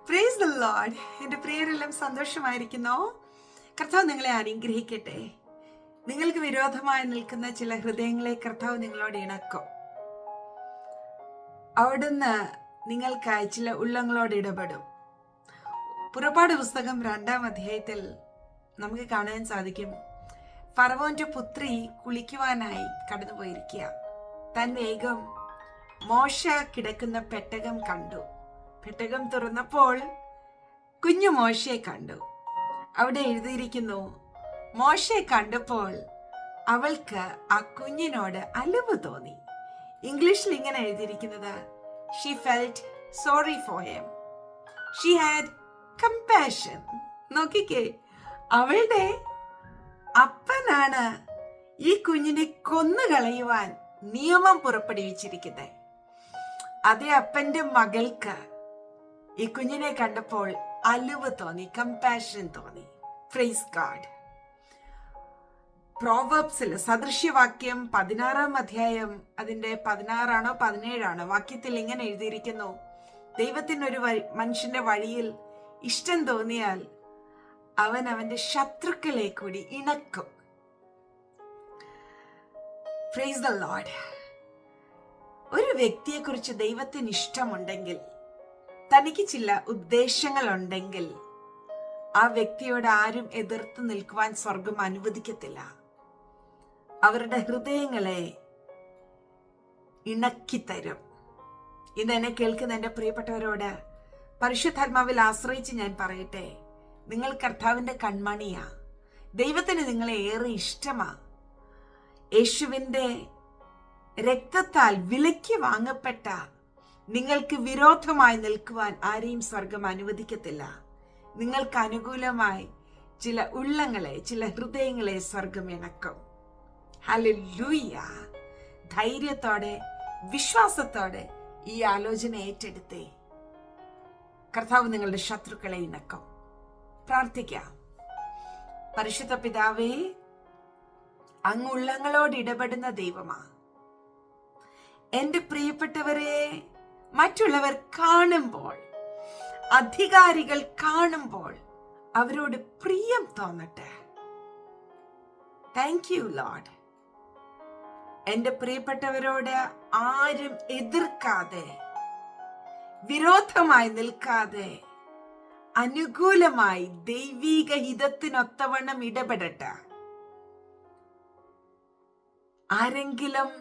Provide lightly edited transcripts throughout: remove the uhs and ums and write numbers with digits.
Praise the Lord. എൻ്റെ പ്രിയരെല്ലാം സന്തോഷമായിരിക്കുന്നോ? കർത്താവ് നിങ്ങളെ അനുഗ്രഹിക്കട്ടെ. നിങ്ങൾക്ക് വിരോധമായി നിൽക്കുന്ന ചില ഹൃദയങ്ങളെ കർത്താവ് നിങ്ങളോട് ഇണക്കും. അവിടുന്ന് നിങ്ങൾക്കായി ചില ഉള്ളങ്ങളോട് ഇടപെടും. പുറപ്പാട് പുസ്തകം 2-ാം അധ്യായത്തിൽ നമുക്ക് കാണാൻ സാധിക്കും, ഫറവോന്റെ പുത്രി കുളിക്കുവാനായി കടന്നുപോയിരിക്കുക. താൻ വേഗം മോശ കിടക്കുന്ന പെട്ടകം കണ്ടു. പെട്ടകം തുറന്നപ്പോൾ കുഞ്ഞു മോശയെ കണ്ടു. അവിടെ എഴുതിയിരിക്കുന്നു, മോശയെ കണ്ടപ്പോൾ അവൾക്ക് ആ കുഞ്ഞിനോട് അലിവ് തോന്നി. ഇംഗ്ലീഷിൽ ഇങ്ങനെ എഴുതിയിരിക്കുന്നത്, she felt sorry for him, she had compassion. നോക്കിക്കേ, അവളുടെ അപ്പനാണ് ഈ കുഞ്ഞിനെ കൊന്നുകളയുവാൻ നിയമം പുറപ്പെടുവിച്ചിരിക്കുന്നത്. അതേ അപ്പന്റെ മകൾക്ക് ഈ കുഞ്ഞിനെ കണ്ടപ്പോൾ അലിവ് തോന്നി, കമ്പാഷൻ തോന്നി. Praise God. പ്രോവർബ്സിൽ സദൃശ്യവാക്യം 16-ാം അധ്യായം അതിന്റെ 16 17 വാക്യത്തിൽ ഇങ്ങനെ എഴുതിയിരിക്കുന്നു, ദൈവത്തിനൊരു മനുഷ്യന്റെ വഴിയിൽ ഇഷ്ടം തോന്നിയാൽ അവൻ അവന്റെ ശത്രുക്കളെ കൂടി ഇണക്കും. Praise the Lord. ഒരു വ്യക്തിയെക്കുറിച്ച് ദൈവത്തിന് ഇഷ്ടമുണ്ടെങ്കിൽ, തനിക്ക് ചില ഉദ്ദേശങ്ങൾ ഉണ്ടെങ്കിൽ, ആ വ്യക്തിയോട് ആരും എതിർത്ത് നിൽക്കുവാൻ സ്വർഗം അനുവദിക്കത്തില്ല. അവരുടെ ഹൃദയങ്ങളെ ഇണക്കിത്തരും. ഇതെന്നെ കേൾക്കുന്ന എൻ്റെ പ്രിയപ്പെട്ടവരോട് പരിശുദ്ധാത്മാവിൽ ആശ്രയിച്ച് ഞാൻ പറയട്ടെ, നിങ്ങൾ കർത്താവിന്റെ കൺമണിയാ. ദൈവത്തിന് നിങ്ങളെ ഏറെ ഇഷ്ടമാ. യേശുവിന്റെ രക്തത്താൽ വിലയ്ക്ക് വാങ്ങപ്പെട്ട നിങ്ങൾക്ക് വിരോധമായി നിൽക്കുവാൻ ആരെയും സ്വർഗം അനുവദിക്കത്തില്ല. നിങ്ങൾക്ക് അനുകൂലമായി ചില ഉള്ളങ്ങളെ, ചില ഹൃദയങ്ങളെ സ്വർഗം ഇണക്കും. ഹല്ലേലൂയ. ധൈര്യത്തോടെ, വിശ്വാസത്തോടെ ഈ ആലോചന ഏറ്റെടുത്തേ. കർത്താവ് നിങ്ങളുടെ ശത്രുക്കളെ ഇണക്കും. പ്രാർത്ഥിക്കാം. പരിശുദ്ധ പിതാവേ, അങ്ങ് ഉള്ളങ്ങളോട് ഇടപെടുന്ന ദൈവമാ. എന്റെ പ്രിയപ്പെട്ടവരെ മറ്റുള്ളവർ കാണുമ്പോൾ, അധികാരികൾ കാണുമ്പോൾ അവരോട് പ്രിയം തോന്നട്ടെ. Thank you Lord. എന്റെ പ്രിയപ്പെട്ടവരോട് ആരും എതിർക്കാതെ, വിരോധമായി നിൽക്കാതെ, അനുകൂലമായി ദൈവീക ഹിതത്തിനൊത്തവണ്ണം ഇടപെടട്ടെ. ആരെങ്കിലും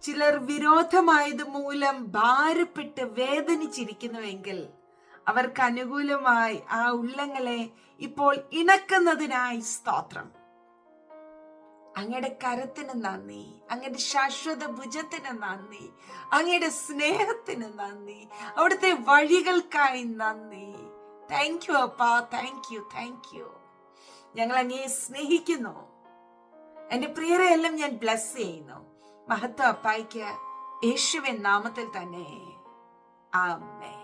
ചിലർ വിരോധമായത് മൂലം ഭാരപ്പെട്ട് വേദനിച്ചിരിക്കുന്നുവെങ്കിൽ അവർക്ക് അനുകൂലമായി ആ ഉള്ളങ്ങളെ ഇപ്പോൾ ഇണക്കുന്നതിനായി സ്തോത്രം. അങ്ങയുടെ കരത്തിന് നന്ദി, അങ്ങയുടെ ശാശ്വത ഭുജത്തിന് നന്ദി, അങ്ങയുടെ സ്നേഹത്തിന് നന്ദി, അവിടുത്തെ വഴികൾക്കായി നന്ദി. താങ്ക് യു അപ്പാ, താങ്ക് യു, താങ്ക് യു. ഞങ്ങൾ അങ്ങയെ സ്നേഹിക്കുന്നു. എന്റെ പ്രിയരെ എല്ലാം ഞാൻ ബ്ലസ് ചെയ്യുന്നു. മഹത്വ അപ്പായ്ക്ക് യേശുവിൻ നാമത്തിൽ തന്നെ. ആമേൻ.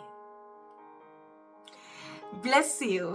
Bless you.